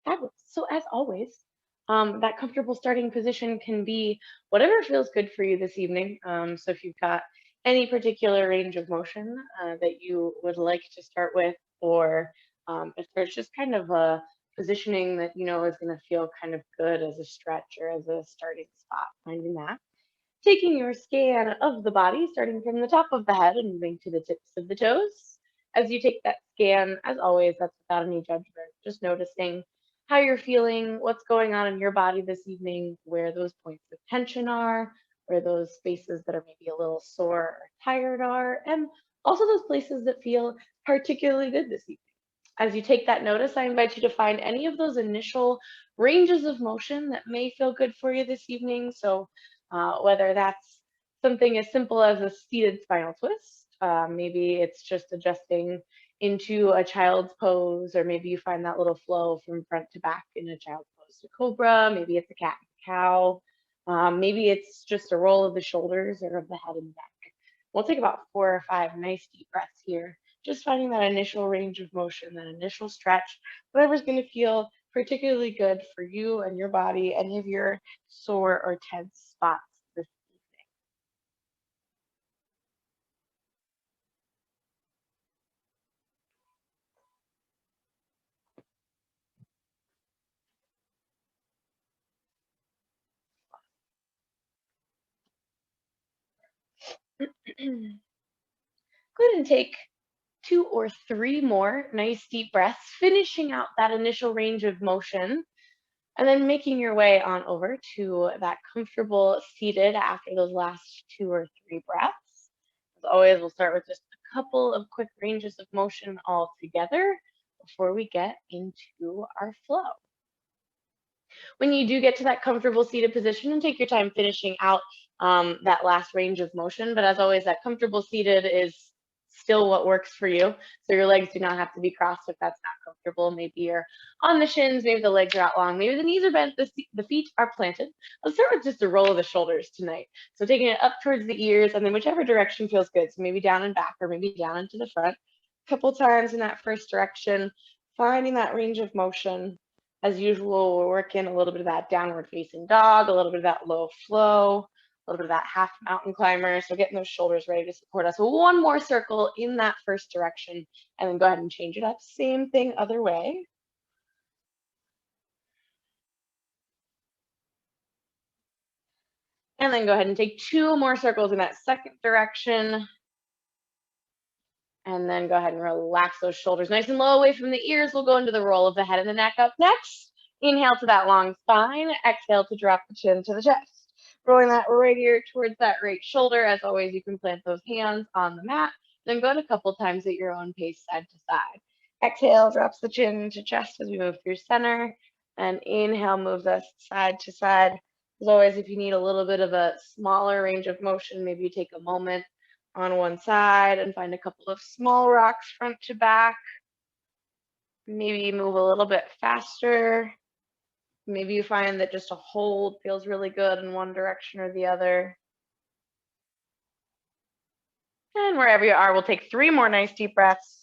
Fabulous. So as always, that comfortable starting position can be whatever feels good for you this evening. So if you've got any particular range of motion that you would like to start with, or if there's just kind of a positioning that you know is going to feel kind of good as a stretch or as a starting spot, finding that. Taking your scan of the body, starting from the top of the head and moving to the tips of the toes. As you take that scan, as always, that's without any judgment, just noticing how you're feeling, what's going on in your body this evening, where those points of tension are, where those spaces that are maybe a little sore or tired are, and also those places that feel particularly good this evening. As you take that notice, I invite you to find any of those initial ranges of motion that may feel good for you this evening. So whether that's something as simple as a seated spinal twist, maybe it's just adjusting into a child's pose, or maybe you find that little flow from front to back in a child's pose to cobra, maybe it's a cat and cow, maybe it's just a roll of the shoulders or of the head and neck. We'll take about 4 or 5 nice deep breaths here, just finding that initial range of motion, that initial stretch, whatever's going to feel particularly good for you and your body, any of your sore or tense spots this evening. Go ahead and take 2 or 3 more nice deep breaths, finishing out that initial range of motion, and then making your way on over to that comfortable seated after those last 2 or 3 breaths. As always, we'll start with just a couple of quick ranges of motion all together before we get into our flow. When you do get to that comfortable seated position, and take your time finishing out that last range of motion. But as always, that comfortable seated is still what works for you. So your legs do not have to be crossed if that's not comfortable. Maybe you're on the shins, maybe the legs are out long, maybe the knees are bent, the feet are planted. Let's start with just a roll of the shoulders tonight. So taking it up towards the ears, and then whichever direction feels good. So maybe down and back, or maybe down into the front. A couple times in that first direction, finding that range of motion. As usual, we're working a little bit of that downward facing dog, a little bit of that low flow, a little bit of that half mountain climber. So getting those shoulders ready to support us. One more circle in that first direction, and then go ahead and change it up. Same thing other way. And then go ahead and take 2 more circles in that second direction. And then go ahead and relax those shoulders nice and low away from the ears. We'll go into the roll of the head and the neck up next. Inhale to that long spine. Exhale to drop the chin to the chest. Rolling that right ear towards that right shoulder. As always, you can plant those hands on the mat. Then go it a couple times at your own pace, side to side. Exhale drops the chin to chest as we move through center. And inhale moves us side to side. As always, if you need a little bit of a smaller range of motion, maybe you take a moment on one side and find a couple of small rocks front to back. Maybe move a little bit faster. Maybe you find that just a hold feels really good in one direction or the other. And wherever you are, we'll take 3 more nice deep breaths.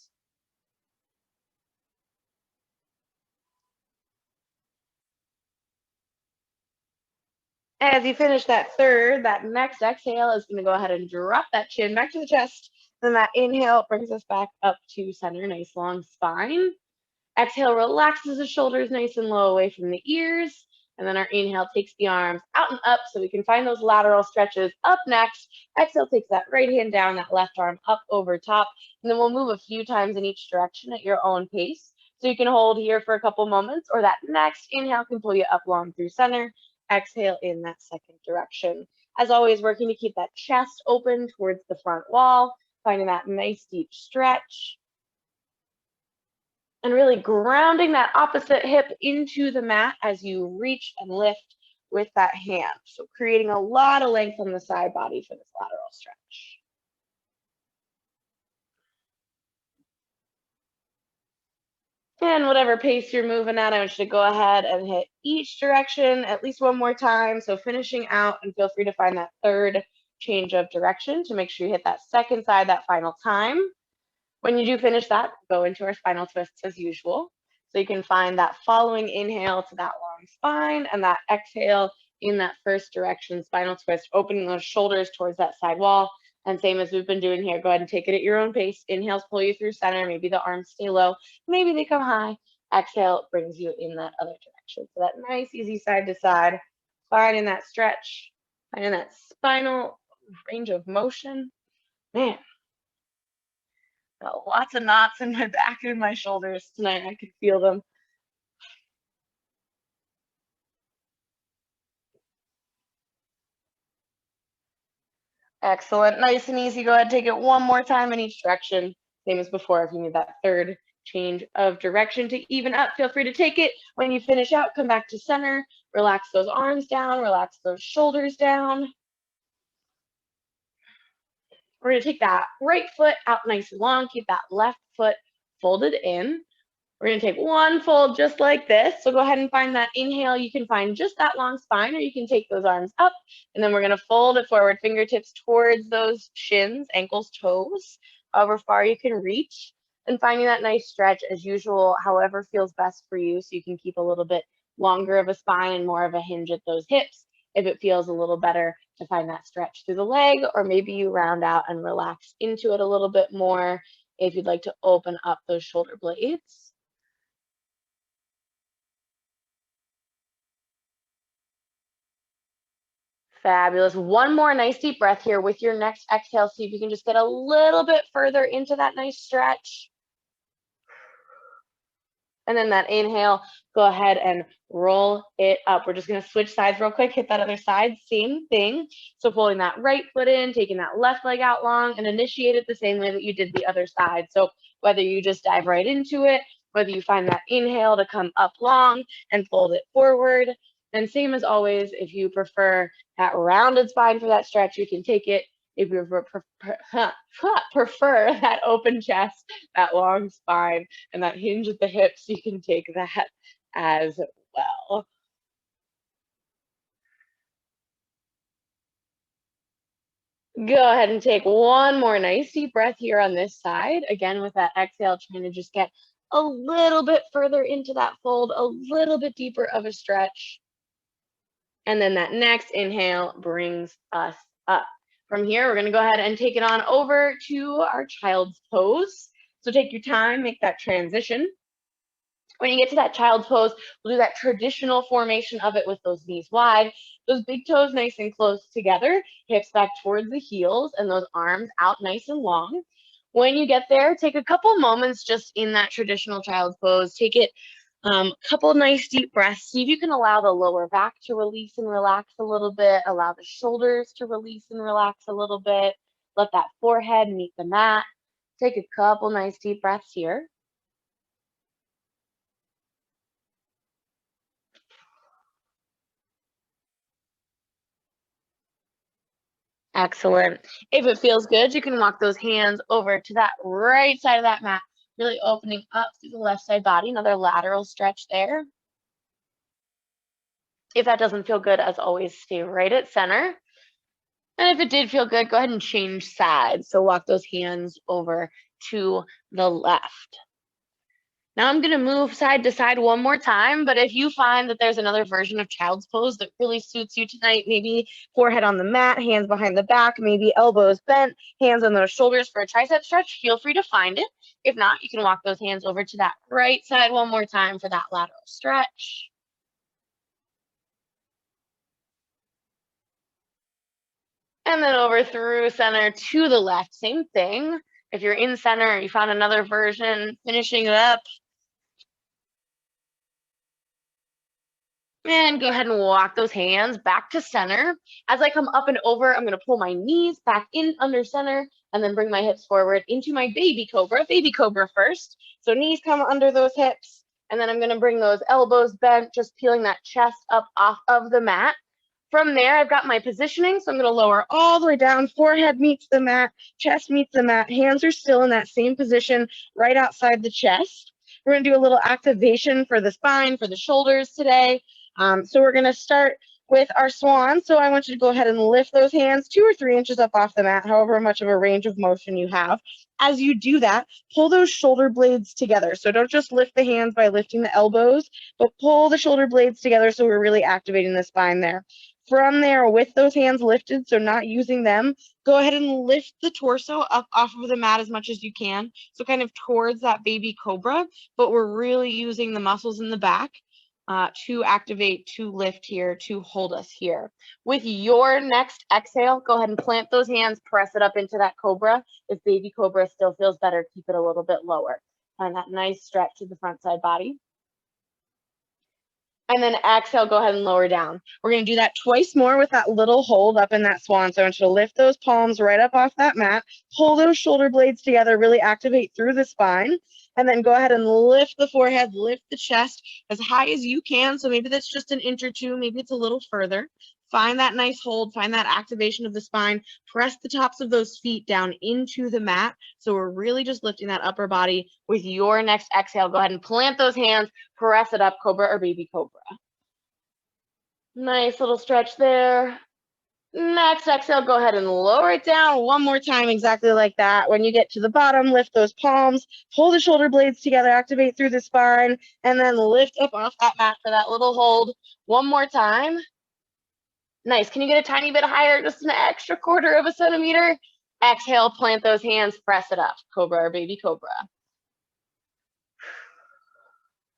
As you finish that third, that next exhale is going to go ahead and drop that chin back to the chest. Then that inhale brings us back up to center, nice long spine. Exhale relaxes the shoulders nice and low away from the ears. And then our inhale takes the arms out and up so we can find those lateral stretches. Up next, exhale takes that right hand down, that left arm up over top. And then we'll move a few times in each direction at your own pace. So you can hold here for a couple moments, or that next inhale can pull you up long through center. Exhale in that second direction. As always, working to keep that chest open towards the front wall, finding that nice deep stretch. And really grounding that opposite hip into the mat as you reach and lift with that hand. So creating a lot of length on the side body for this lateral stretch. And whatever pace you're moving at, I want you to go ahead and hit each direction at least one more time. So finishing out, and feel free to find that third change of direction to make sure you hit that second side that final time. When you do finish that, go into our spinal twists as usual. So you can find that following inhale to that long spine and that exhale in that first direction, spinal twist, opening those shoulders towards that side wall. And same as we've been doing here, go ahead and take it at your own pace. Inhales pull you through center. Maybe the arms stay low. Maybe they come high. Exhale brings you in that other direction. So that nice, easy side to side, finding that stretch, finding that spinal range of motion. Man, got lots of knots in my back and my shoulders tonight. I could feel them. Excellent. Nice and easy. Go ahead, take it one more time in each direction. Same as before. If you need that third change of direction to even up, feel free to take it. When you finish out, come back to center. Relax those arms down. Relax those shoulders down. We're going to take that right foot out nice and long. Keep that left foot folded in. We're going to take one fold just like this. So go ahead and find that inhale. You can find just that long spine, or you can take those arms up. And then we're going to fold it forward, fingertips towards those shins, ankles, toes, however far you can reach. And finding that nice stretch as usual, however feels best for you. So you can keep a little bit longer of a spine and more of a hinge at those hips. If it feels a little better to find that stretch through the leg, or maybe you round out and relax into it a little bit more if you'd like to open up those shoulder blades. Fabulous. One more nice deep breath here with your next exhale. See if you can just get a little bit further into that nice stretch. And then that inhale, go ahead and roll it up. We're just going to switch sides real quick, hit that other side, same thing. So folding that right foot in, taking that left leg out long, and initiate it the same way that you did the other side. So whether you just dive right into it, whether you find that inhale to come up long and fold it forward. And same as always, if you prefer that rounded spine for that stretch, you can take it. If you prefer that open chest, that long spine, and that hinge at the hips, you can take that as well. Go ahead and take one more nice deep breath here on this side. Again, with that exhale, trying to just get a little bit further into that fold, a little bit deeper of a stretch. And then that next inhale brings us up. From here, we're going to go ahead and take it on over to our child's pose. So take your time, make that transition. When you get to that child's pose, we'll do that traditional formation of it with those knees wide, those big toes nice and close together, hips back towards the heels, and those arms out nice and long. When you get there, take a couple moments just in that traditional child's pose. Take it couple nice deep breaths. See if you can allow the lower back to release and relax a little bit. Allow the shoulders to release and relax a little bit. Let that forehead meet the mat. Take a couple nice deep breaths here. Excellent. If it feels good, you can walk those hands over to that right side of that mat, really opening up through the left side body. Another lateral stretch there. If that doesn't feel good, as always, stay right at center. And if it did feel good, go ahead and change sides. So walk those hands over to the left. Now I'm going to move side to side one more time, but if you find that there's another version of child's pose that really suits you tonight, maybe forehead on the mat, hands behind the back, maybe elbows bent, hands on those shoulders for a tricep stretch, feel free to find it. If not, you can walk those hands over to that right side one more time for that lateral stretch. And then over through center to the left, same thing. If you're in center, you found another version, finishing it up. And go ahead and walk those hands back to center. As I come up and over, I'm gonna pull my knees back in under center and then bring my hips forward into my baby cobra first. So knees come under those hips, and then I'm gonna bring those elbows bent, just peeling that chest up off of the mat. From there, I've got my positioning, so I'm gonna lower all the way down, forehead meets the mat, chest meets the mat, hands are still in that same position right outside the chest. We're gonna do a little activation for the spine, for the shoulders today. So we're gonna start with our swan. So I want you to go ahead and lift those hands 2 or 3 inches up off the mat, however much of a range of motion you have. As you do that, pull those shoulder blades together. So don't just lift the hands by lifting the elbows, but pull the shoulder blades together so we're really activating the spine there. From there, with those hands lifted, so not using them, go ahead and lift the torso up off of the mat as much as you can. So kind of towards that baby cobra, but we're really using the muscles in the back to activate, to lift here, to hold us here. With your next exhale, go ahead and plant those hands, press it up into that cobra. If baby cobra still feels better, keep it a little bit lower. Find that nice stretch to the front side body. And then exhale, go ahead and lower down. We're going to do that twice more with that little hold up in that swan. So I want you to lift those palms right up off that mat, pull those shoulder blades together, really activate through the spine, and then go ahead and lift the forehead, lift the chest as high as you can. So maybe that's just an inch or two, maybe it's a little further. Find that nice hold, find that activation of the spine, press the tops of those feet down into the mat. So we're really just lifting that upper body. With your next exhale, go ahead and plant those hands, press it up, cobra or baby cobra. Nice little stretch there. Next exhale, go ahead and lower it down one more time, exactly like that. When you get to the bottom, lift those palms, pull the shoulder blades together, activate through the spine, and then lift up off that mat for that little hold. One more time. Nice. Can you get a tiny bit higher, just an extra 1/4 of a centimeter? Exhale, plant those hands, press it up, cobra or baby cobra.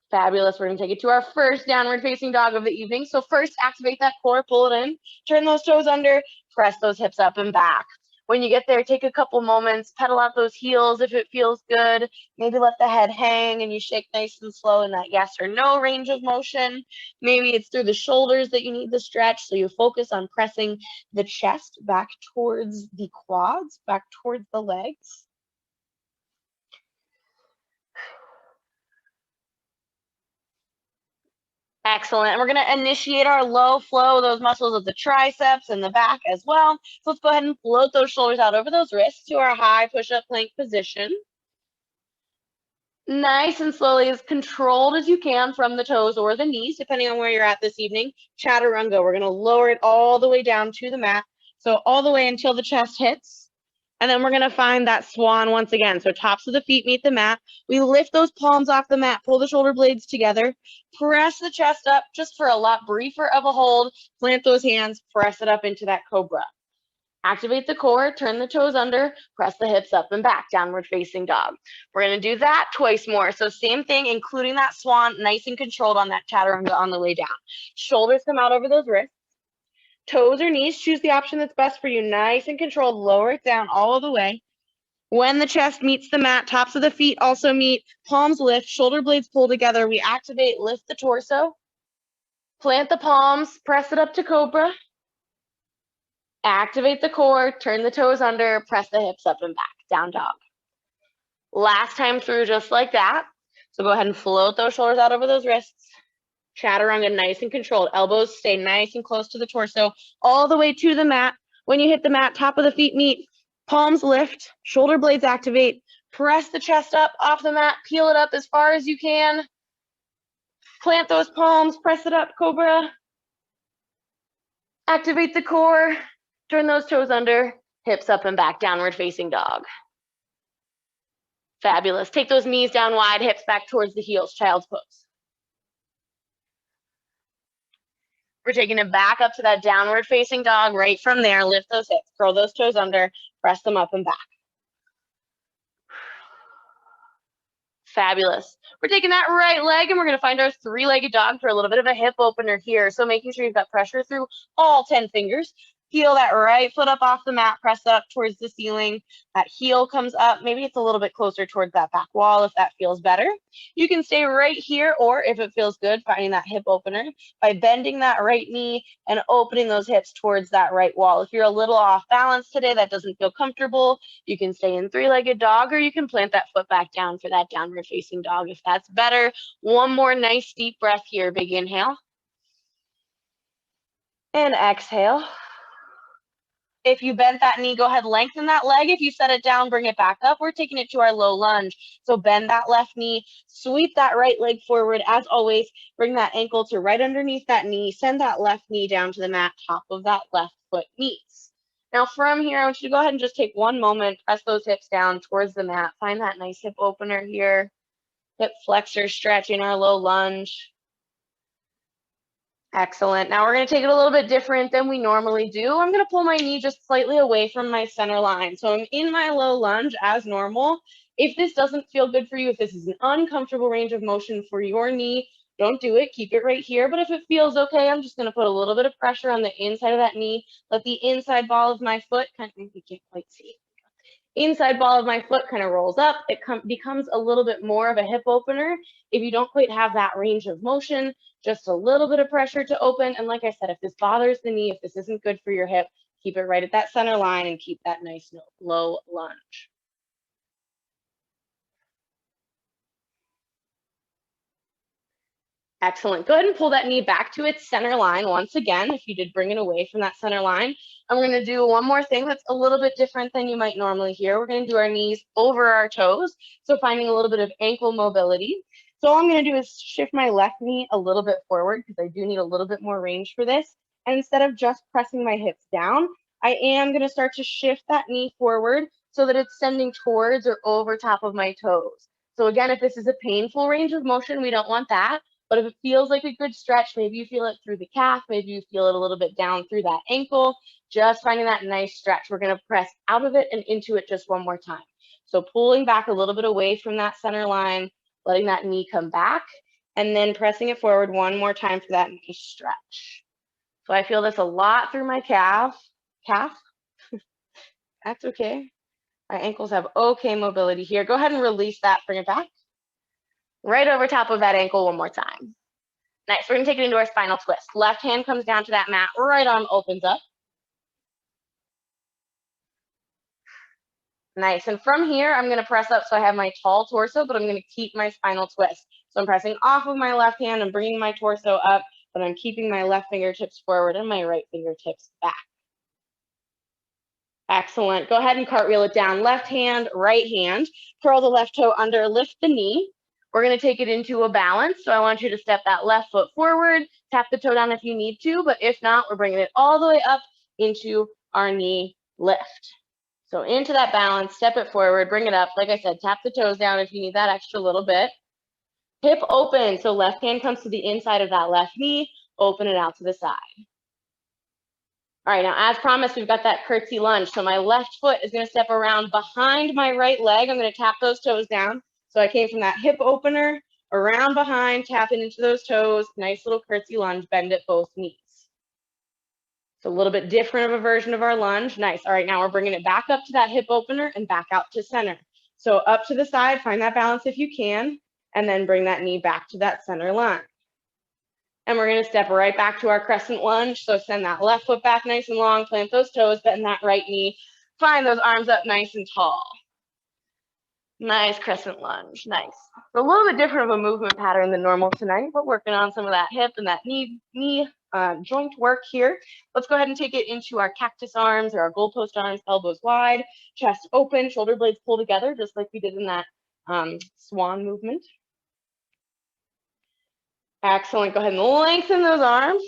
Fabulous. We're going to take it to our first downward facing dog of the evening. So first, activate that core, pull it in, turn those toes under, press those hips up and back. When you get there, take a couple moments, pedal out those heels if it feels good. Maybe let the head hang and you shake nice and slow in that yes or no range of motion. Maybe it's through the shoulders that you need the stretch, so you focus on pressing the chest back towards the quads, back towards the legs. Excellent. And we're going to initiate our low flow, those muscles of the triceps and the back as well. So let's go ahead and float those shoulders out over those wrists to our high push-up plank position. Nice and slowly, as controlled as you can from the toes or the knees, depending on where you're at this evening. Chaturanga, we're going to lower it all the way down to the mat. So all the way until the chest hits. And then we're going to find that swan once again. So tops of the feet meet the mat. We lift those palms off the mat, pull the shoulder blades together, press the chest up just for a lot briefer of a hold. Plant those hands, press it up into that cobra. Activate the core, turn the toes under, press the hips up and back, downward facing dog. We're going to do that twice more. So same thing, including that swan, nice and controlled on that chaturanga on the way down. Shoulders come out over those wrists. Toes or knees, choose the option that's best for you. Nice and controlled, lower it down all the way. When the chest meets the mat, tops of the feet also meet, palms lift, shoulder blades pull together. We activate, lift the torso, plant the palms, press it up to cobra. Activate the core, turn the toes under, press the hips up and back, down dog. Last time through, just like that. So go ahead and float those shoulders out over those wrists. Chaturanga, nice and controlled. Elbows stay nice and close to the torso, all the way to the mat. When you hit the mat, top of the feet meet, palms lift, shoulder blades activate, press the chest up off the mat, peel it up as far as you can. Plant those palms, press it up, cobra. Activate the core, turn those toes under, hips up and back, downward facing dog. Fabulous. Take those knees down wide, hips back towards the heels, child's pose. We're taking it back up to that downward facing dog. Right from there, lift those hips, curl those toes under, press them up and back. Fabulous. We're taking that right leg and we're going to find our 3-legged dog for a little bit of a hip opener here. So making sure you've got pressure through all 10 fingers. Heel that right foot up off the mat, press it up towards the ceiling. That heel comes up. Maybe it's a little bit closer towards that back wall if that feels better. You can stay right here, or if it feels good, finding that hip opener by bending that right knee and opening those hips towards that right wall. If you're a little off balance today, that doesn't feel comfortable, you can stay in 3-legged dog, or you can plant that foot back down for that downward facing dog if that's better. One more nice deep breath here. Big inhale. And exhale. If you bent that knee, go ahead, lengthen that leg. If you set it down, bring it back up. We're taking it to our low lunge. So bend that left knee, sweep that right leg forward. As always, bring that ankle to right underneath that knee. Send that left knee down to the mat, top of that left foot meets. Now from here, I want you to go ahead and just take one moment, press those hips down towards the mat. Find that nice hip opener here. Hip flexor stretch in our low lunge. Excellent. Now we're going to take it a little bit different than we normally do. I'm going to pull my knee just slightly away from my center line. So I'm in my low lunge as normal. If this doesn't feel good for you, if this is an uncomfortable range of motion for your knee, don't do it. Keep it right here. But if it feels okay, I'm just going to put a little bit of pressure on the inside of that knee. Let the inside ball of my foot, you can't quite see. Inside ball of my foot kind of rolls up. It becomes a little bit more of a hip opener. If you don't quite have that range of motion, just a little bit of pressure to open. And like I said, if this bothers the knee, if this isn't good for your hip, keep it right at that center line and keep that nice low lunge. Excellent. Go ahead and pull that knee back to its center line once again, if you did bring it away from that center line. And we're going to do one more thing that's a little bit different than you might normally hear. We're going to do our knees over our toes, so finding a little bit of ankle mobility. So all I'm going to do is shift my left knee a little bit forward because I do need a little bit more range for this. And instead of just pressing my hips down, I am going to start to shift that knee forward so that it's sending towards or over top of my toes. So again, if this is a painful range of motion, we don't want that. But if it feels like a good stretch, maybe you feel it through the calf, maybe you feel it a little bit down through that ankle, just finding that nice stretch. We're going to press out of it and into it just one more time. So pulling back a little bit away from that center line, letting that knee come back, and then pressing it forward one more time for that nice stretch. So I feel this a lot through my calf. That's okay. My ankles have okay mobility here. Go ahead and release that, bring it back. Right over top of that ankle one more time. Nice, we're gonna take it into our spinal twist. Left hand comes down to that mat, right arm opens up. Nice, and from here, I'm gonna press up so I have my tall torso, but I'm gonna keep my spinal twist. So I'm pressing off of my left hand and bringing my torso up, but I'm keeping my left fingertips forward and my right fingertips back. Excellent, go ahead and cartwheel it down. Left hand, right hand, curl the left toe under, lift the knee. We're going to take it into a balance. So I want you to step that left foot forward, tap the toe down if you need to, but if not, we're bringing it all the way up into our knee lift. So into that balance, step it forward, bring it up. Like I said, tap the toes down if you need that extra little bit. Hip open, so left hand comes to the inside of that left knee, open it out to the side. All right, now as promised, we've got that curtsy lunge. So my left foot is going to step around behind my right leg. I'm going to tap those toes down. So I came from that hip opener, around behind, tapping into those toes, nice little curtsy lunge, bend at both knees. It's a little bit different of a version of our lunge. Nice. All right, now we're bringing it back up to that hip opener and back out to center. So up to the side, find that balance if you can, and then bring that knee back to that center line. And we're going to step right back to our crescent lunge. So send that left foot back nice and long, plant those toes, bend that right knee, find those arms up nice and tall. Nice crescent lunge, nice. A little bit different of a movement pattern than normal tonight. We're working on some of that hip and that knee joint work here. Let's go ahead and take it into our cactus arms or our goalpost arms, elbows wide, chest open, shoulder blades pull together, just like we did in that swan movement. Excellent, go ahead and lengthen those arms.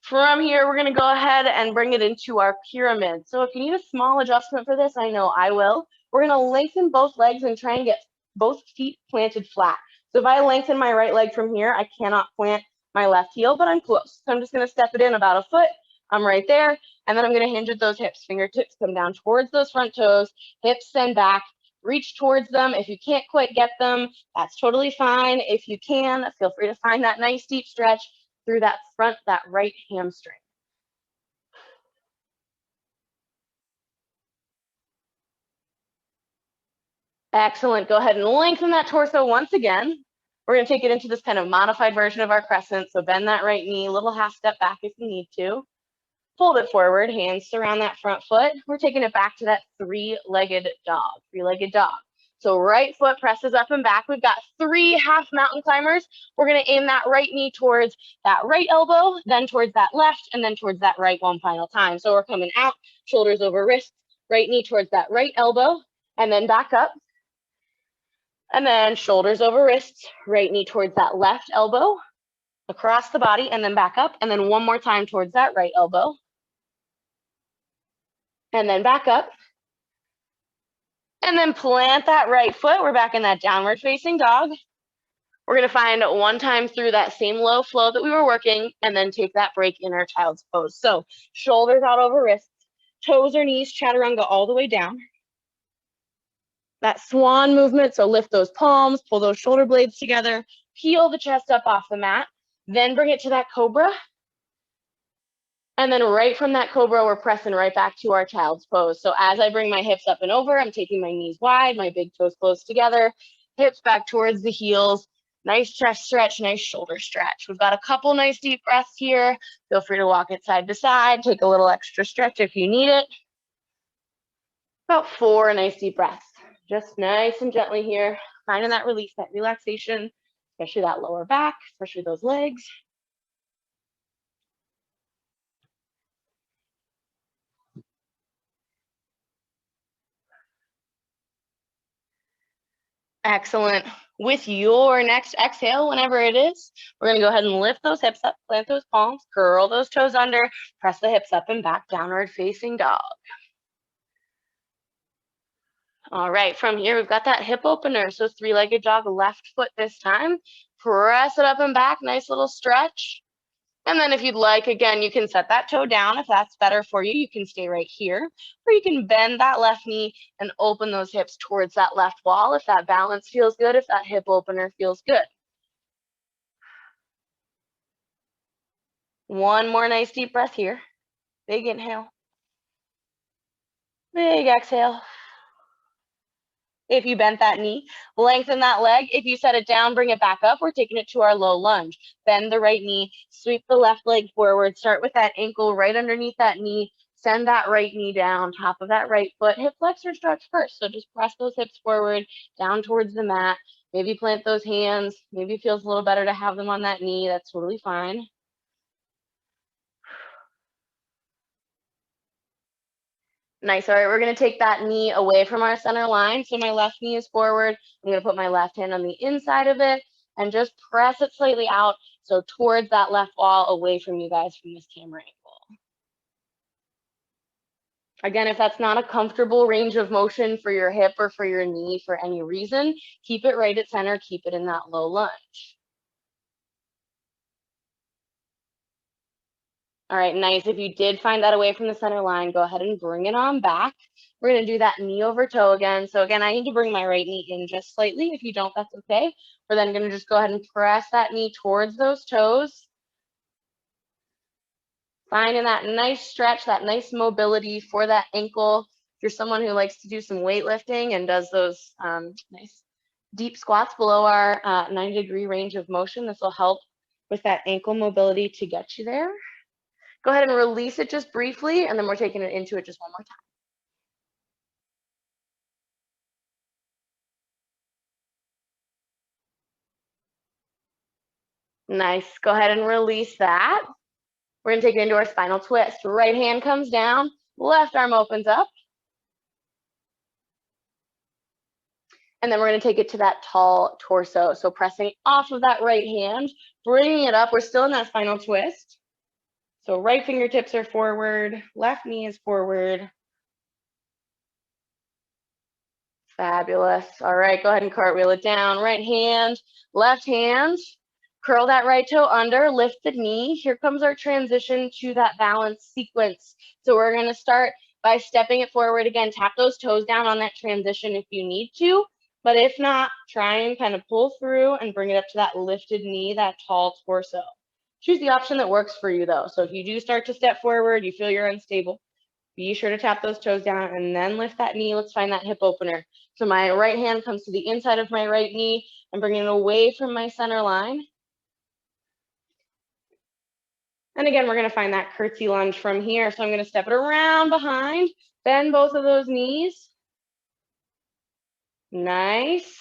From here, we're gonna go ahead and bring it into our pyramid. So if you need a small adjustment for this, I know I will. We're gonna lengthen both legs and try and get both feet planted flat. So if I lengthen my right leg from here, I cannot plant my left heel, but I'm close. So I'm just gonna step it in about a foot. I'm right there. And then I'm gonna hinge at those hips. Fingertips come down towards those front toes, hips send back, reach towards them. If you can't quite get them, that's totally fine. If you can, feel free to find that nice deep stretch through that front, that right hamstring. Excellent. Go ahead and lengthen that torso once again. We're going to take it into this kind of modified version of our crescent. So bend that right knee, little half step back if you need to. Fold it forward, hands surround that front foot. We're taking it back to that three-legged dog. So right foot presses up and back. We've got 3 half mountain climbers. We're going to aim that right knee towards that right elbow, then towards that left, and then towards that right one final time. So we're coming out, shoulders over wrists, right knee towards that right elbow, and then back up. And then shoulders over wrists, right knee towards that left elbow, across the body, and then back up. And then one more time towards that right elbow. And then back up. And then plant that right foot. We're back in that downward facing dog. We're going to find one time through that same low flow that we were working, and then take that break in our child's pose. So shoulders out over wrists, toes or knees, chaturanga all the way down. That swan movement, so lift those palms, pull those shoulder blades together, peel the chest up off the mat, then bring it to that cobra. And then right from that cobra, we're pressing right back to our child's pose. So as I bring my hips up and over, I'm taking my knees wide, my big toes close together, hips back towards the heels, nice chest stretch, nice shoulder stretch. We've got a couple nice deep breaths here. Feel free to walk it side to side, take a little extra stretch if you need it. About 4 nice deep breaths. Just nice and gently here, finding that release, that relaxation, especially that lower back, especially those legs. Excellent. With your next exhale, whenever it is, we're going to go ahead and lift those hips up, plant those palms, curl those toes under, press the hips up and back, downward facing dog. All right, from here, we've got that hip opener. So 3-legged dog, left foot this time. Press it up and back, nice little stretch. And then if you'd like, again, you can set that toe down. If that's better for you, you can stay right here. Or you can bend that left knee and open those hips towards that left wall if that balance feels good, if that hip opener feels good. One more nice deep breath here. Big inhale. Big exhale. If you bent that knee, lengthen that leg. If you set it down, bring it back up. We're taking it to our low lunge. Bend the right knee, sweep the left leg forward. Start with that ankle right underneath that knee. Send that right knee down, top of that right foot. Hip flexor stretch first. So just press those hips forward, down towards the mat. Maybe plant those hands. Maybe it feels a little better to have them on that knee. That's totally fine. Nice. All right, we're going to take that knee away from our center line. So my left knee is forward. I'm going to put my left hand on the inside of it and just press it slightly out. So towards that left wall, away from you guys from this camera angle. Again, if that's not a comfortable range of motion for your hip or for your knee for any reason, keep it right at center. Keep it in that low lunge. All right, nice. If you did find that away from the center line, go ahead and bring it on back. We're going to do that knee over toe again. So again, I need to bring my right knee in just slightly. If you don't, that's okay. We're then going to just go ahead and press that knee towards those toes. Finding that nice stretch, that nice mobility for that ankle. If you're someone who likes to do some weightlifting and does those nice deep squats below our 90-degree range of motion, this will help with that ankle mobility to get you there. Go ahead and release it just briefly, and then we're taking it into it just one more time. Nice. Go ahead and release that. We're going to take it into our spinal twist. Right hand comes down, left arm opens up. And then we're going to take it to that tall torso. So pressing off of that right hand, bringing it up. We're still in that spinal twist. So right fingertips are forward, left knee is forward. Fabulous. All right, go ahead and cartwheel it down. Right hand, left hand. Curl that right toe under, lift the knee. Here comes our transition to that balance sequence. So we're going to start by stepping it forward again. Tap those toes down on that transition if you need to. But if not, try and kind of pull through and bring it up to that lifted knee, that tall torso. Choose the option that works for you, though. So if you do start to step forward, you feel you're unstable, be sure to tap those toes down and then lift that knee. Let's find that hip opener. So my right hand comes to the inside of my right knee. I'm bringing it away from my center line. And again, we're going to find that curtsy lunge from here. So I'm going to step it around behind, bend both of those knees. Nice.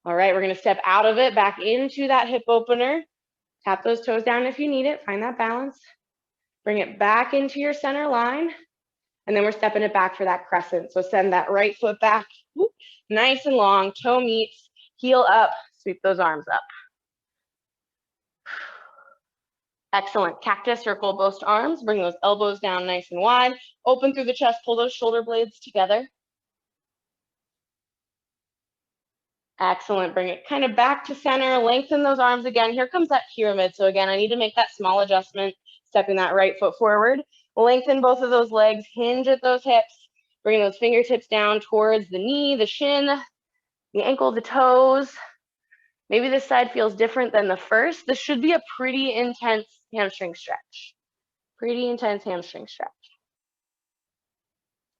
All right, we're gonna step out of it, back into that hip opener. Tap those toes down if you need it, find that balance. Bring it back into your center line. And then we're stepping it back for that crescent. So send that right foot back, whoop, nice and long, toe meets, heel up, sweep those arms up. Excellent. Cactus, circle both arms, bring those elbows down nice and wide, open through the chest, pull those shoulder blades together. Excellent. Bring it kind of back to center, lengthen those arms again. Here comes that pyramid. So again, I need to make that small adjustment, stepping that right foot forward. Lengthen both of those legs, hinge at those hips, bring those fingertips down towards the knee, the shin, the ankle, the toes. Maybe this side feels different than the first. This should be a pretty intense hamstring stretch. Pretty intense hamstring stretch.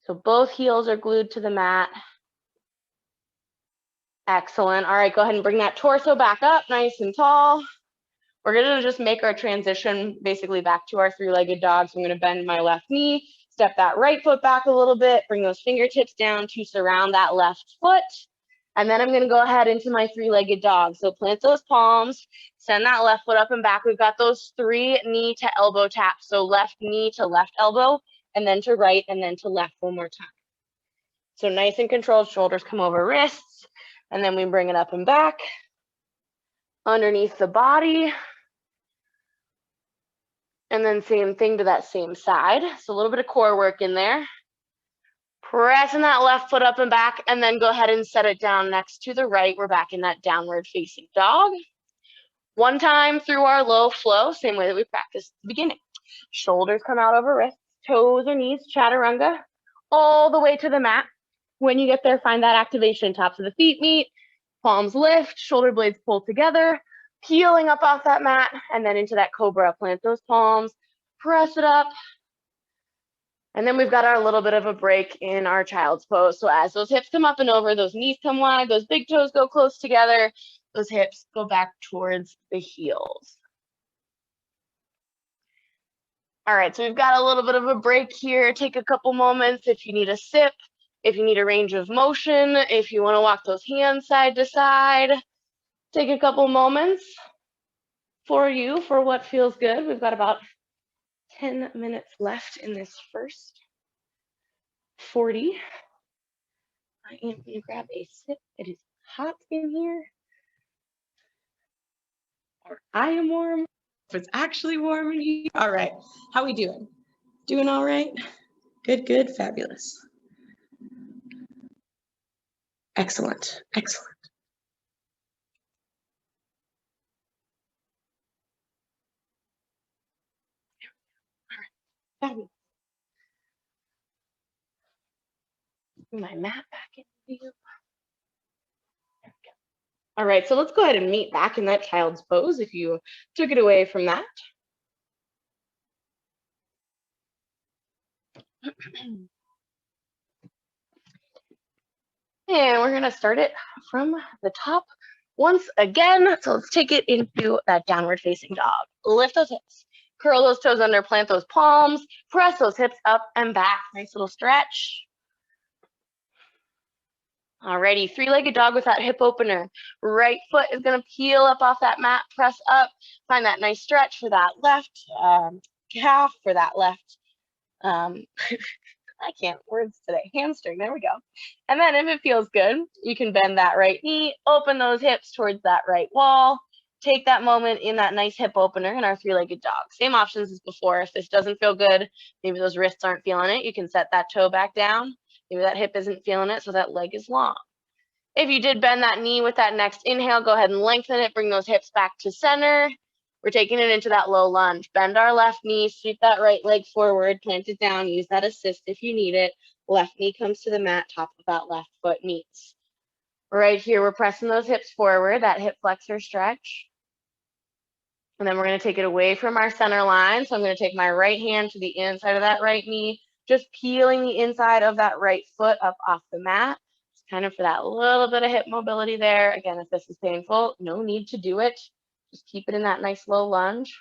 So both heels are glued to the mat. Excellent. All right, go ahead and bring that torso back up nice and tall. We're going to just make our transition basically back to our three-legged dog. So I'm going to bend my left knee, step that right foot back a little bit, bring those fingertips down to surround that left foot. And then I'm going to go ahead into my three-legged dog. So plant those palms, send that left foot up and back. We've got those 3 knee to elbow taps. So left knee to left elbow, and then to right, and then to left one more time. So nice and controlled, shoulders come over wrists, and then we bring it up and back underneath the body. And then same thing to that same side. So a little bit of core work in there. Pressing that left foot up and back, and then go ahead and set it down next to the right. We're back in that downward facing dog. One time through our low flow, same way that we practiced at the beginning. Shoulders come out over wrists, toes or knees, chaturanga, all the way to the mat. When you get there, find that activation. Tops of the feet meet, palms lift, shoulder blades pull together, peeling up off that mat, and then into that cobra. Plant those palms, press it up. And then we've got our little bit of a break in our child's pose. So as those hips come up and over, those knees come wide, those big toes go close together, those hips go back towards the heels. All right, so we've got a little bit of a break here. Take a couple moments if you need a sip, if you need a range of motion, if you want to walk those hands side to side. Take a couple moments for you for what feels good. We've got about 10 minutes left in this first 40. I am going to grab a sip. It is hot in here. Or I am warm. If it's actually warm in here. All right. How we doing? Doing all right? Good, good, fabulous. Excellent, excellent. All right, fabulous. My mat back in view. There we go. All right, so let's go ahead and meet back in that child's pose if you took it away from that. And we're going to start it from the top once again. So let's take it into that downward facing dog. Lift those hips, curl those toes under, plant those palms, press those hips up and back. Nice little stretch. Alrighty, three-legged dog with that hip opener. Right foot is going to peel up off that mat, press up, find that nice stretch for that left calf, for that left I can't words today. Hamstring. There we go. And then if it feels good, you can bend that right knee, open those hips towards that right wall. Take that moment in that nice hip opener in our three-legged dog. Same options as before. If this doesn't feel good, maybe those wrists aren't feeling it, you can set that toe back down. Maybe that hip isn't feeling it, so that leg is long. If you did bend that knee with that next inhale, go ahead and lengthen it. Bring those hips back to center. We're taking it into that low lunge. Bend our left knee, sweep that right leg forward, plant it down, use that assist if you need it. Left knee comes to the mat, top of that left foot meets. Right here, we're pressing those hips forward, that hip flexor stretch. And then we're going to take it away from our center line. So I'm going to take my right hand to the inside of that right knee, just peeling the inside of that right foot up off the mat. Just kind of for that little bit of hip mobility there. Again, if this is painful, no need to do it. Just keep it in that nice low lunge.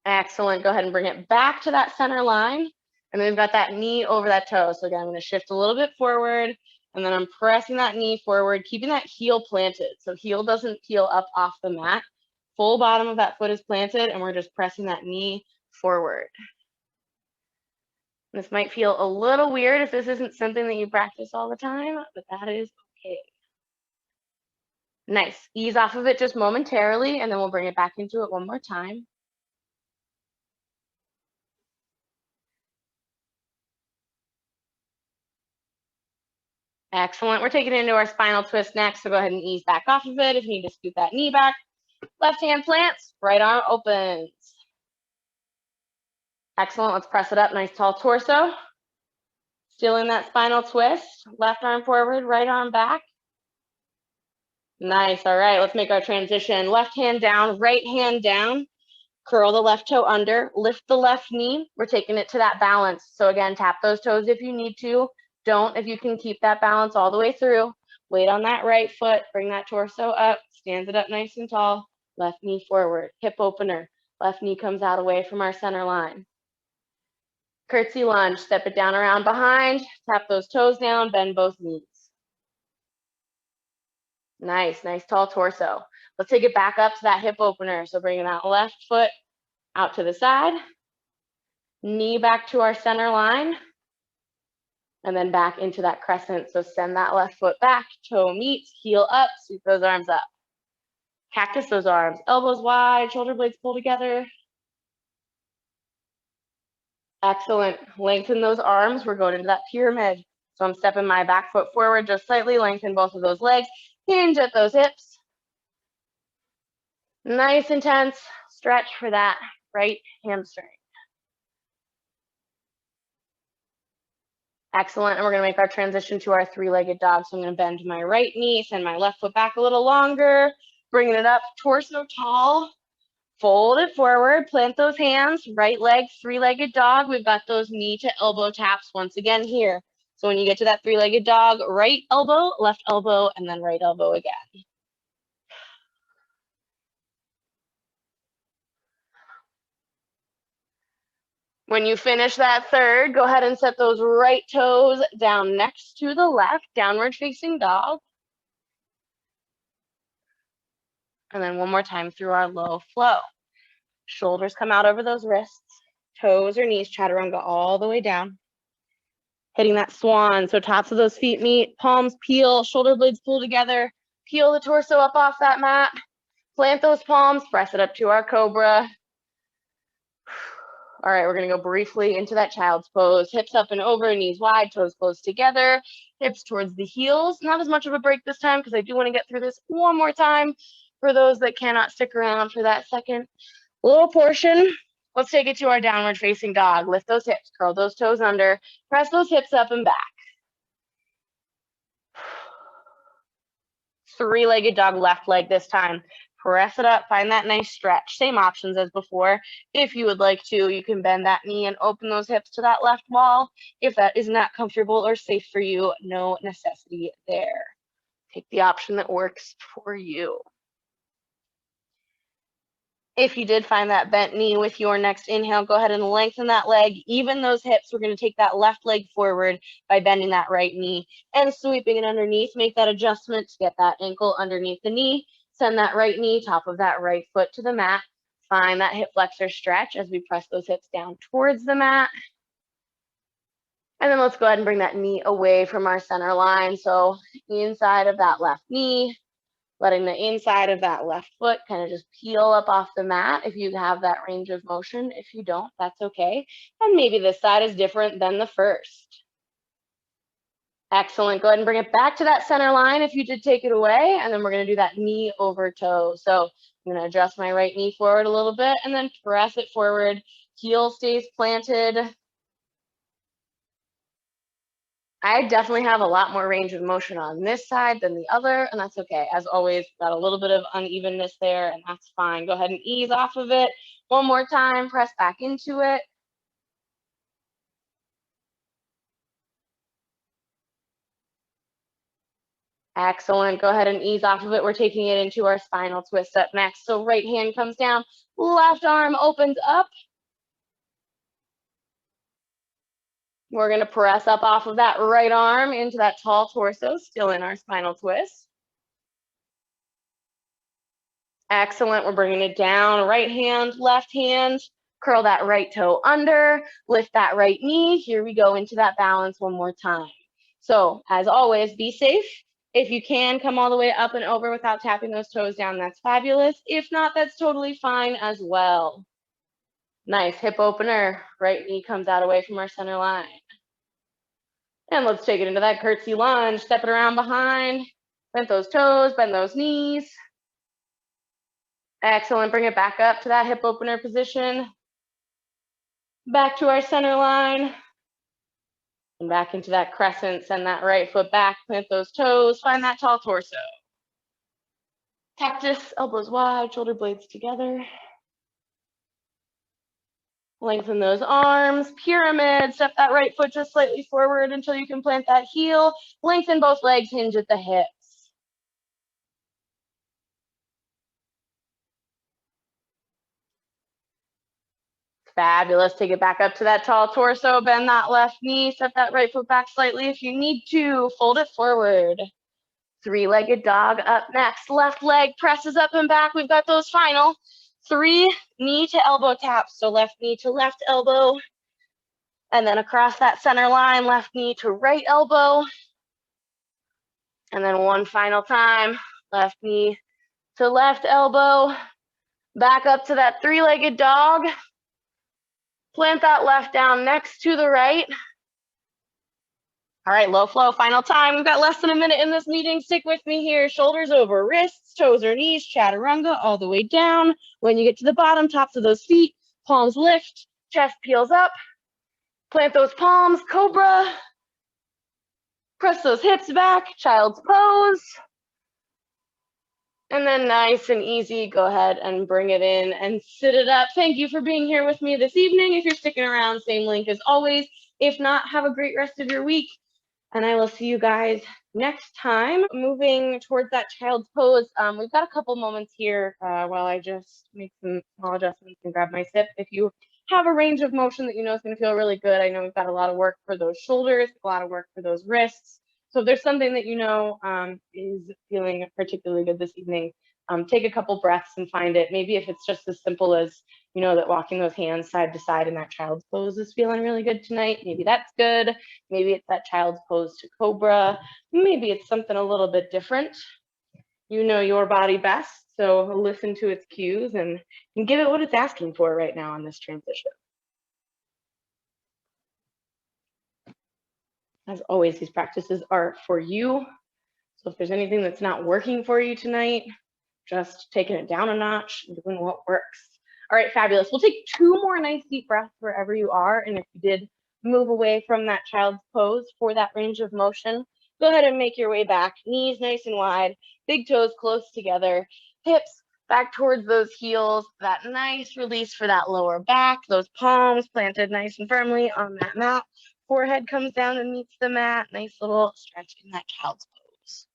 Excellent. Go ahead and bring it back to that center line. And then we've got that knee over that toe. So again, I'm going to shift a little bit forward, and then I'm pressing that knee forward, keeping that heel planted. So heel doesn't peel up off the mat. Full bottom of that foot is planted, and we're just pressing that knee forward. This might feel a little weird if this isn't something that you practice all the time, but that is okay. Nice. Ease off of it just momentarily, and then we'll bring it back into it one more time. Excellent. We're taking it into our spinal twist next, so go ahead and ease back off of it. If you need to scoot that knee back, left hand plants, right arm opens. Excellent. Let's press it up. Nice tall torso. Still in that spinal twist. Left arm forward, right arm back. Nice. All right. Let's make our transition. Left hand down, right hand down. Curl the left toe under. Lift the left knee. We're taking it to that balance. So again, tap those toes if you need to. Don't if you can keep that balance all the way through. Weight on that right foot. Bring that torso up. Stands it up nice and tall. Left knee forward. Hip opener. Left knee comes out away from our center line. Curtsy lunge. Step it down around behind. Tap those toes down. Bend both knees. Nice, nice tall torso. Let's take it back up to that hip opener. So bringing that left foot out to the side. Knee back to our center line. And then back into that crescent. So send that left foot back, toe meets, heel up, sweep those arms up. Cactus those arms, elbows wide, shoulder blades pull together. Excellent. Lengthen those arms. We're going into that pyramid. So I'm stepping my back foot forward just slightly, lengthen both of those legs, hinge at those hips. Nice intense stretch for that right hamstring. Excellent. And we're going to make our transition to our three-legged dog. So I'm going to bend my right knee, send my left foot back a little longer, bringing it up, torso tall, fold it forward, plant those hands, right leg, three-legged dog. We've got those knee to elbow taps once again here. So when you get to that three-legged dog, right elbow, and then right elbow again. When you finish that third, go ahead and set those right toes down next to the left, downward facing dog. And then one more time through our low flow. Shoulders come out over those wrists, toes or knees, chaturanga all the way down. Hitting that swan, so tops of those feet meet, palms peel, shoulder blades pull together, peel the torso up off that mat, plant those palms, press it up to our cobra. All right, we're gonna go briefly into that child's pose. Hips up and over, knees wide, toes close together, hips towards the heels. Not as much of a break this time because I do wanna get through this one more time for those that cannot stick around for that second little portion. Let's take it to our downward facing dog. Lift those hips, curl those toes under, press those hips up and back. Three-legged dog, left leg this time. Press it up, find that nice stretch. Same options as before. If you would like to, you can bend that knee and open those hips to that left wall. If that is not comfortable or safe for you, no necessity there. Take the option that works for you. If you did find that bent knee with your next inhale, go ahead and lengthen that leg, even those hips. We're going to take that left leg forward by bending that right knee and sweeping it underneath. Make that adjustment to get that ankle underneath the knee. Send that right knee, top of that right foot to the mat. Find that hip flexor stretch as we press those hips down towards the mat. And then let's go ahead and bring that knee away from our center line. So inside of that left knee, letting the inside of that left foot kind of just peel up off the mat if you have that range of motion. If you don't, that's okay. And maybe this side is different than the first. Excellent. Go ahead and bring it back to that center line if you did take it away. And then we're going to do that knee over toe. So I'm going to adjust my right knee forward a little bit and then press it forward. Heel stays planted. I definitely have a lot more range of motion on this side than the other, and that's okay. As always, got a little bit of unevenness there, and that's fine. Go ahead and ease off of it. One more time, press back into it. Excellent. Go ahead and ease off of it. We're taking it into our spinal twist up next. So right hand comes down, left arm opens up. We're going to press up off of that right arm into that tall torso, still in our spinal twist. Excellent. We're bringing it down. Right hand, left hand. Curl that right toe under. Lift that right knee. Here we go into that balance one more time. So as always, be safe. If you can come all the way up and over without tapping those toes down, that's fabulous. If not, that's totally fine as well. Nice hip opener. Right knee comes out away from our center line. And let's take it into that curtsy lunge. Step it around behind. Bend those toes, bend those knees. Excellent. Bring it back up to that hip opener position. Back to our center line. And back into that crescent. Send that right foot back. Plant those toes. Find that tall torso. Cactus, elbows wide, shoulder blades together. Lengthen those arms. Pyramid. Step that right foot just slightly forward until you can plant that heel. Lengthen both legs. Hinge at the hips. Fabulous. Take it back up to that tall torso. Bend that left knee. Step that right foot back slightly if you need to. Fold it forward. Three-legged dog up next. Left leg presses up and back. We've got those final 3 knee to elbow taps. So left knee to left elbow. And then across that center line, left knee to right elbow. And then one final time, left knee to left elbow. Back up to that three-legged dog. Plant that left down next to the right. All right, low flow, final time. We've got less than a minute in this meeting. Stick with me here. Shoulders over wrists, toes or knees, chaturanga all the way down. When you get to the bottom, tops of those feet, palms lift, chest peels up. Plant those palms, cobra. Press those hips back, child's pose. And then nice and easy, go ahead and bring it in and sit it up. Thank you for being here with me this evening. If you're sticking around, same link as always. If not, have a great rest of your week. And I will see you guys next time. Moving towards that child's pose, we've got a couple moments here while I just make some small adjustments and grab my sip. If you have a range of motion that you know is going to feel really good, I know we've got a lot of work for those shoulders, a lot of work for those wrists. So if there's something that you know is feeling particularly good this evening, take a couple breaths and find it. Maybe if it's just as simple as, you know, that walking those hands side to side in that child's pose is feeling really good tonight. Maybe that's good. Maybe it's that child's pose to cobra. Maybe it's something a little bit different. You know your body best, so listen to its cues and give it what it's asking for right now on this transition. As always, these practices are for you. So if there's anything that's not working for you tonight, just taking it down a notch, doing what works. All right, fabulous. We'll take 2 more nice deep breaths wherever you are. And if you did move away from that child's pose for that range of motion, go ahead and make your way back. Knees nice and wide, big toes close together, hips back towards those heels. That nice release for that lower back, those palms planted nice and firmly on that mat. Forehead comes down and meets the mat. Nice little stretch in that child's pose.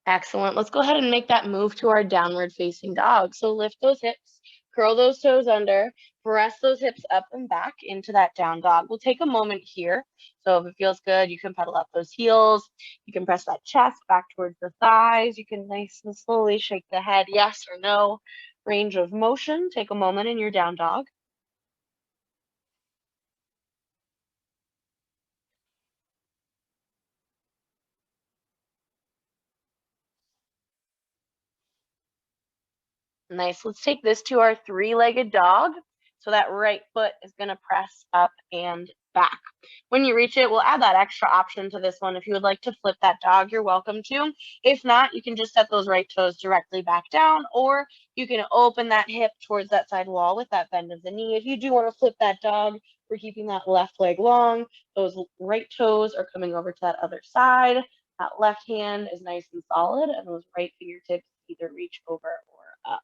Excellent. Let's go ahead and make that move to our downward facing dog. So lift those hips, curl those toes under, press those hips up and back into that down dog. We'll take a moment here. So if it feels good, you can pedal up those heels. You can press that chest back towards the thighs. You can nice and slowly shake the head, yes or no. Range of motion. Take a moment in your down dog. Nice. Let's take this to our three-legged dog. So that right foot is going to press up and back. When you reach it, we'll add that extra option to this one. If you would like to flip that dog, you're welcome to. If not, you can just set those right toes directly back down, or you can open that hip towards that side wall with that bend of the knee. If you do want to flip that dog, we're keeping that left leg long. Those right toes are coming over to that other side. That left hand is nice and solid, and those right fingertips either reach over or up.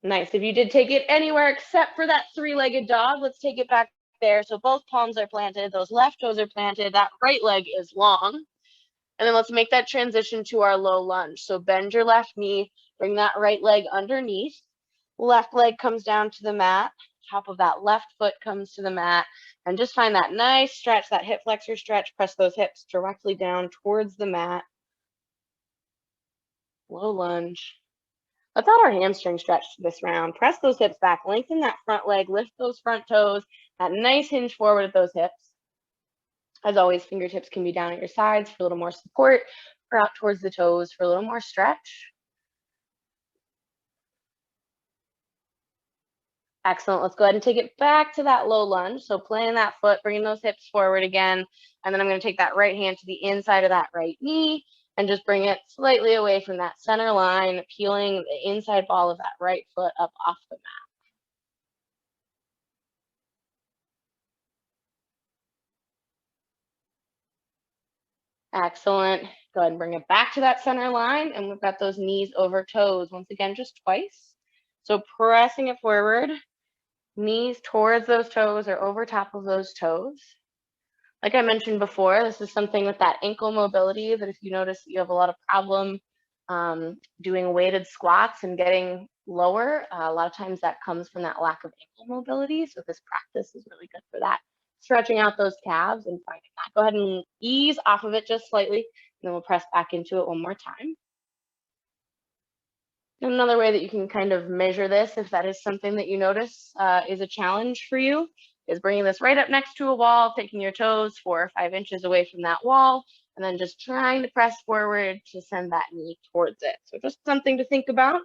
Nice. If you did take it anywhere except for that three-legged dog, let's take it back there. So both palms are planted, those left toes are planted, that right leg is long. And then let's make that transition to our low lunge. So bend your left knee, bring that right leg underneath. Left leg comes down to the mat. Top of that left foot comes to the mat. And just find that nice stretch, that hip flexor stretch. Press those hips directly down towards the mat. Low lunge. Let's add our hamstring stretch to this round. Press those hips back, lengthen that front leg, lift those front toes, that nice hinge forward at those hips. As always, fingertips can be down at your sides for a little more support, or out towards the toes for a little more stretch. Excellent. Let's go ahead and take it back to that low lunge. So planting that foot, bringing those hips forward again. And then I'm going to take that right hand to the inside of that right knee and just bring it slightly away from that center line, peeling the inside ball of that right foot up off the mat. Excellent. Go ahead and bring it back to that center line. And we've got those knees over toes. Once again, just twice. So pressing it forward, knees towards those toes or over top of those toes. Like I mentioned before, this is something with that ankle mobility that if you notice that you have a lot of problem doing weighted squats and getting lower, a lot of times that comes from that lack of ankle mobility. So this practice is really good for that. Stretching out those calves and finding that. Go ahead and ease off of it just slightly, and then we'll press back into it one more time. And another way that you can kind of measure this, if that is something that you notice is a challenge for you, is bringing this right up next to a wall, taking your toes 4 or 5 inches away from that wall, and then just trying to press forward to send that knee towards it. So just something to think about.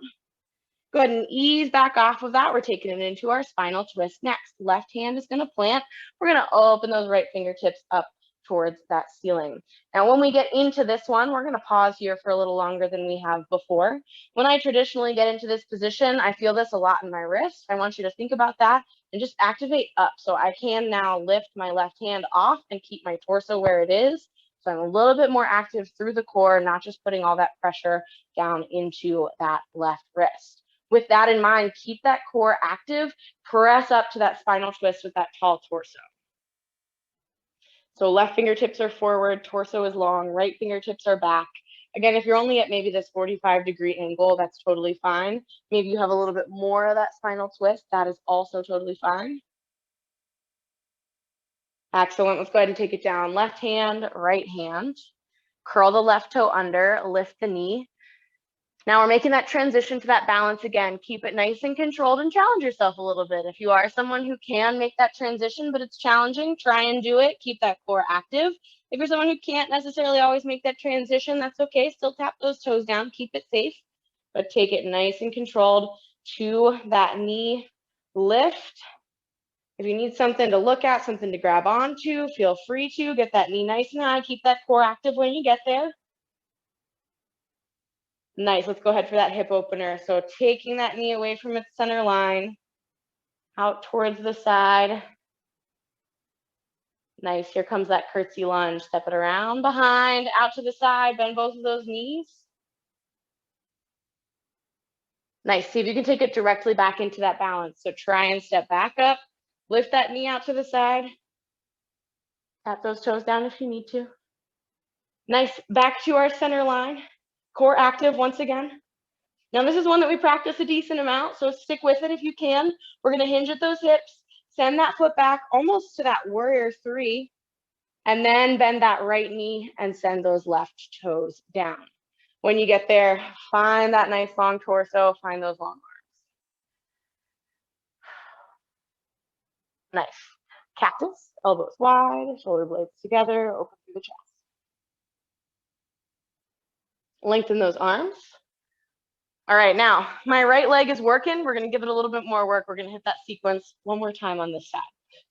Go ahead and ease back off of that. We're taking it into our spinal twist next. Left hand is going to plant. We're going to open those right fingertips up towards that ceiling. Now, when we get into this one, we're going to pause here for a little longer than we have before. When I traditionally get into this position, I feel this a lot in my wrist. I want you to think about that and just activate up. So I can now lift my left hand off and keep my torso where it is. So I'm a little bit more active through the core, not just putting all that pressure down into that left wrist. With that in mind, keep that core active, press up to that spinal twist with that tall torso. So left fingertips are forward, torso is long, right fingertips are back. Again, if you're only at maybe this 45-degree angle, that's totally fine. Maybe you have a little bit more of that spinal twist, that is also totally fine. Excellent, let's go ahead and take it down. Left hand, right hand. Curl the left toe under, lift the knee. Now we're making that transition to that balance again. Keep it nice and controlled and challenge yourself a little bit. If you are someone who can make that transition, but it's challenging, try and do it. Keep that core active. If you're someone who can't necessarily always make that transition, that's okay. Still tap those toes down, keep it safe, but take it nice and controlled to that knee lift. If you need something to look at, something to grab onto, feel free to get that knee nice and high. Keep that core active when you get there. Nice, let's go ahead for that hip opener. So taking that knee away from its center line, out towards the side. Nice, here comes that curtsy lunge. Step it around behind, out to the side, bend both of those knees. Nice, see if you can take it directly back into that balance. So try and step back up, lift that knee out to the side. Tap those toes down if you need to. Nice, back to our center line. Core active once again. Now this is one that we practice a decent amount, so stick with it if you can. We're gonna hinge at those hips, send that foot back almost to that warrior 3, and then bend that right knee and send those left toes down. When you get there, find that nice long torso, find those long arms. Nice. Cactus, elbows wide, shoulder blades together, open through the chest. Lengthen those arms. All right, now my right leg is working. We're gonna give it a little bit more work. We're gonna hit that sequence one more time on this side.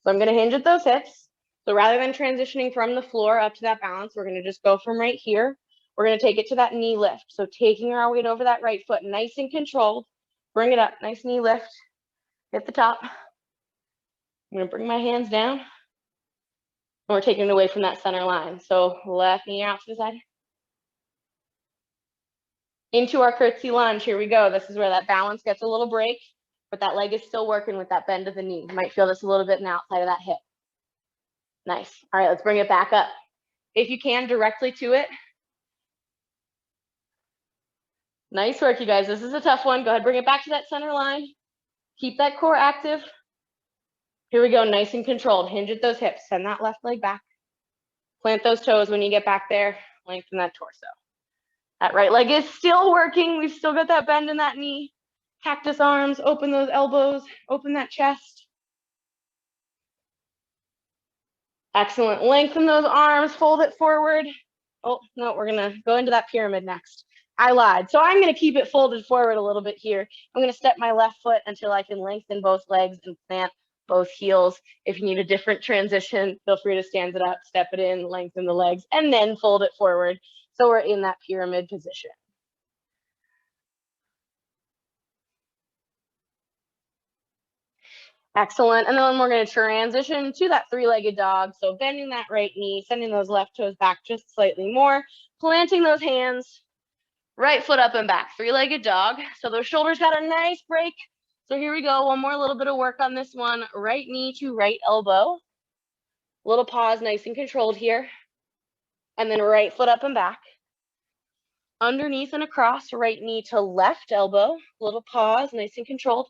So I'm gonna hinge at those hips. So rather than transitioning from the floor up to that balance, we're gonna just go from right here. We're gonna take it to that knee lift. So taking our weight over that right foot, nice and controlled. Bring it up, nice knee lift. Hit the top. I'm gonna bring my hands down. And we're taking it away from that center line. So left knee out to the side. Into our curtsy lunge, here we go. This is where that balance gets a little break, but that leg is still working with that bend of the knee. You might feel this a little bit in the outside of that hip. Nice. All right, let's bring it back up. If you can, directly to it. Nice work, you guys. This is a tough one. Go ahead, bring it back to that center line. Keep that core active. Here we go, nice and controlled. Hinge at those hips. Send that left leg back. Plant those toes when you get back there. Lengthen that torso. That right leg is still working. We've still got that bend in that knee. Cactus arms, open those elbows, open that chest. Excellent. Lengthen those arms, fold it forward. Oh, no, we're going to go into that pyramid next. I lied. So I'm going to keep it folded forward a little bit here. I'm going to step my left foot until I can lengthen both legs and plant both heels. If you need a different transition, feel free to stand it up, step it in, lengthen the legs, and then fold it forward. So we're in that pyramid position. Excellent. And then we're going to transition to that three-legged dog. So bending that right knee, sending those left toes back just slightly more, planting those hands, right foot up and back, three-legged dog. So those shoulders got a nice break. So here we go. One more little bit of work on this one. Right knee to right elbow. Little pause, nice and controlled here. And then right foot up and back. Underneath and across, right knee to left elbow. Little pause, nice and controlled.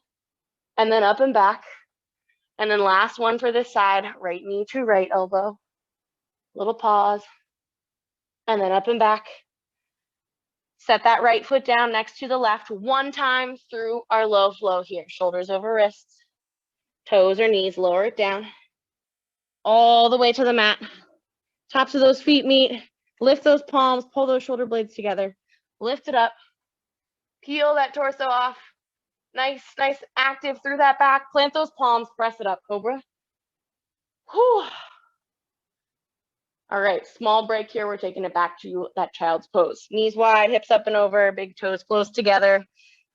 And then up and back. And then last one for this side, right knee to right elbow. Little pause. And then up and back. Set that right foot down next to the left one time through our low flow here. Shoulders over wrists, toes or knees, lower it down. All the way to the mat. Tops of those feet meet. Lift those palms, pull those shoulder blades together. Lift it up. Peel that torso off. Nice, nice, active through that back. Plant those palms, press it up, Cobra. Whew. All right, small break here. We're taking it back to that child's pose. Knees wide, hips up and over, big toes close together.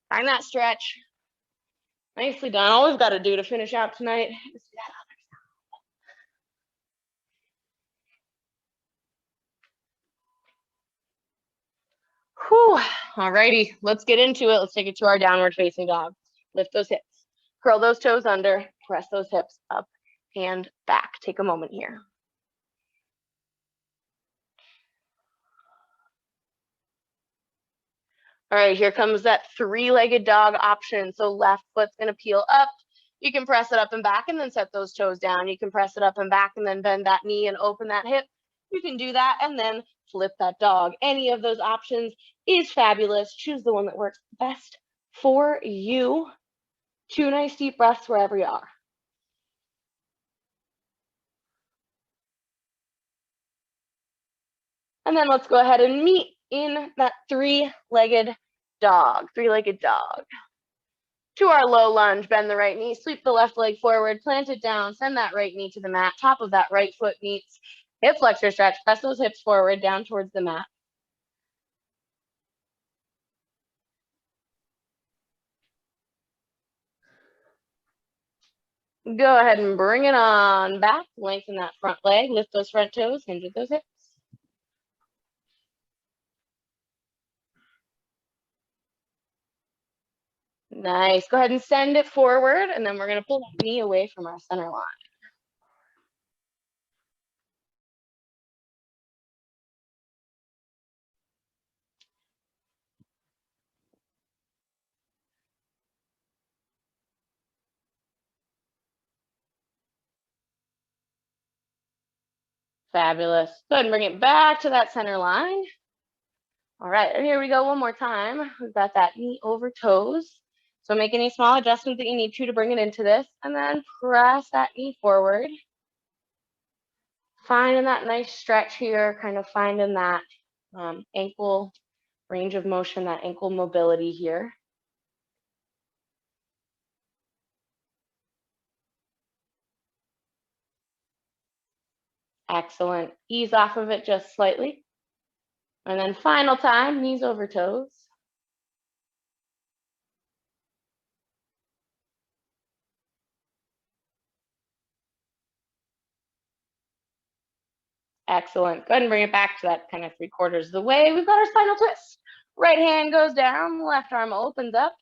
Find that stretch. Nicely done. All we've got to do to finish out tonight is that other side. Whew. All righty, let's get into it. Let's take it to our downward facing dog. Lift those hips. Curl those toes under. Press those hips up and back. Take a moment here. All right, here comes that three-legged dog option. So left foot's gonna peel up. You can press it up and back and then set those toes down. You can press it up and back and then bend that knee and open that hip. You can do that and then flip that dog. Any of those options is fabulous. Choose the one that works best for you. 2 nice deep breaths wherever you are. And then let's go ahead and meet in that three-legged dog. To our low lunge, bend the right knee, sweep the left leg forward, plant it down, send that right knee to the mat. Top of that right foot meets hip flexor stretch. Press those hips forward, down towards the mat. Go ahead and bring it on back. Lengthen that front leg, lift those front toes, hinge at those hips. Nice. Go ahead and send it forward, and then we're going to pull that knee away from our center line. Fabulous. Go ahead and bring it back to that center line. All right, here we go one more time. We've got that knee over toes. So make any small adjustments that you need to bring it into this, and then press that knee forward. Finding that nice stretch here, kind of finding that ankle range of motion, that ankle mobility here. Excellent. Ease off of it just slightly. And then final time, knees over toes. Excellent. Go ahead and bring it back to that kind of 3/4 of the way. We've got our spinal twist. Right hand goes down, left arm opens up.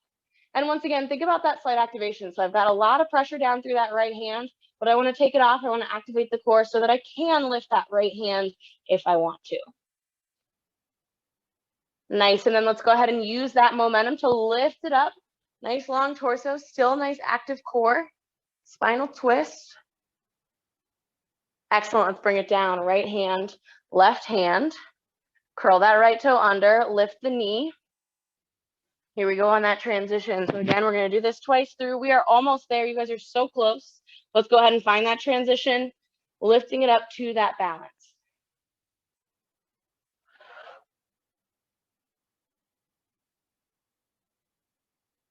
And once again, think about that slight activation. So I've got a lot of pressure down through that right hand, but I want to take it off. I want to activate the core so that I can lift that right hand if I want to. Nice, and then let's go ahead and use that momentum to lift it up. Nice long torso, still nice active core. Spinal twist. Excellent, let's bring it down. Right hand, left hand. Curl that right toe under, lift the knee. Here we go on that transition. So again, we're gonna do this twice through. We are almost there, you guys are so close. Let's go ahead and find that transition, lifting it up to that balance.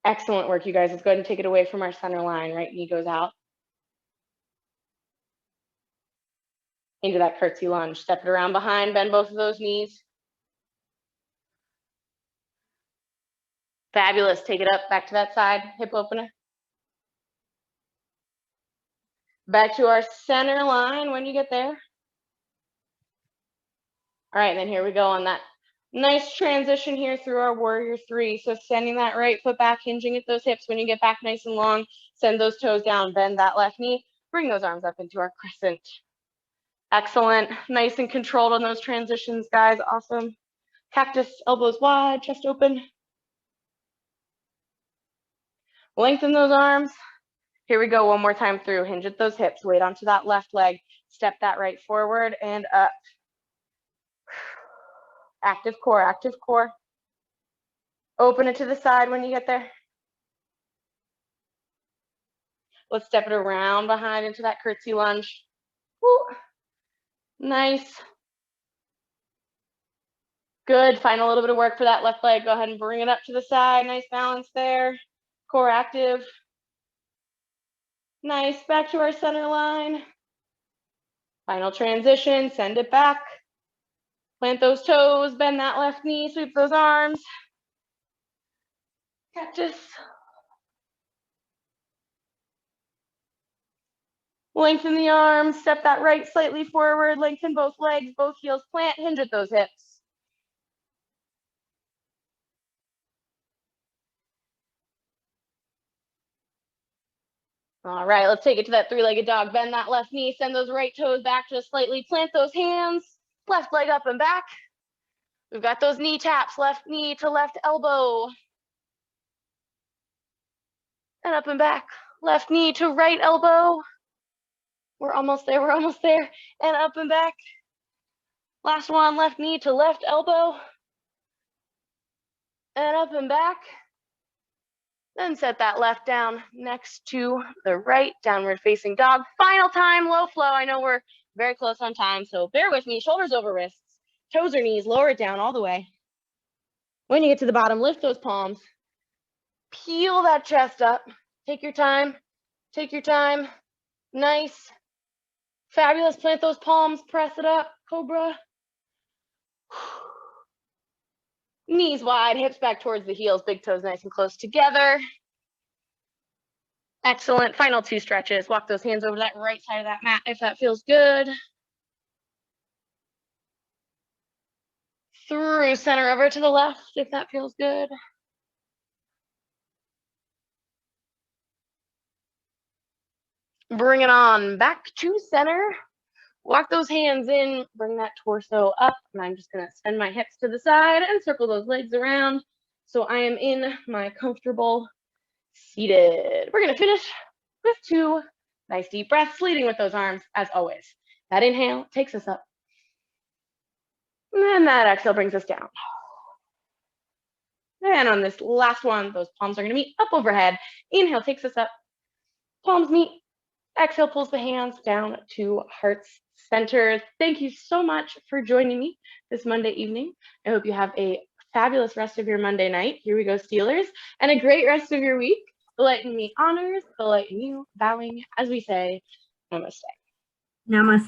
Excellent work, you guys. Let's go ahead and take it away from our center line. Right knee goes out. Into that curtsy lunge. Step it around behind, bend both of those knees. Fabulous. Take it up, back to that side, hip opener. Back to our center line when you get there. All right, and then here we go on that nice transition here through our warrior three. So sending that right foot back, hinging at those hips. When you get back nice and long, send those toes down, bend that left knee, bring those arms up into our crescent. Excellent, nice and controlled on those transitions, guys, awesome. Cactus, elbows wide, chest open. Lengthen those arms. Here we go, one more time through, hinge at those hips, weight onto that left leg, step that right forward and up. Active core, active core. Open it to the side when you get there. Let's step it around behind into that curtsy lunge. Woo. Nice. Good, find a little bit of work for that left leg. Go ahead and bring it up to the side. Nice balance there. Core active. Nice, back to our center line. Final transition, send it back. Plant those toes, bend that left knee, sweep those arms. Cactus. Lengthen the arms, step that right slightly forward, lengthen both legs, both heels plant, hinge at those hips. All right, let's take it to that three-legged dog. Bend that left knee, send those right toes back just slightly, plant those hands, left leg up and back. We've got those knee taps, left knee to left elbow. And up and back, left knee to right elbow. We're almost there, we're almost there. And up and back. Last one, left knee to left elbow. And up and back. Then set that left down next to the right, downward facing dog. Final time, low flow. I know we're very close on time, so bear with me. Shoulders over wrists, toes or knees, lower it down all the way. When you get to the bottom, lift those palms. Peel that chest up. Take your time, take your time. Nice. Fabulous, plant those palms, press it up, cobra. Knees wide, hips back towards the heels, big toes nice and close together. Excellent, final two stretches. Walk those hands over that right side of that mat if that feels good. Through center over to the left if that feels good. Bring it on back to center. Walk those hands in, bring that torso up, and I'm just gonna send my hips to the side and circle those legs around. So I am in my comfortable seated. We're gonna finish with two nice deep breaths, leading with those arms as always. That inhale takes us up. And that exhale brings us down. And on this last one, those palms are gonna meet up overhead. Inhale takes us up, palms meet. Exhale pulls the hands down to heart's center. Thank you so much for joining me this Monday evening. I hope you have a fabulous rest of your Monday night. Here we go, Steelers. And a great rest of your week. The light in me honors, the light in you, bowing as we say, namaste. Namaste.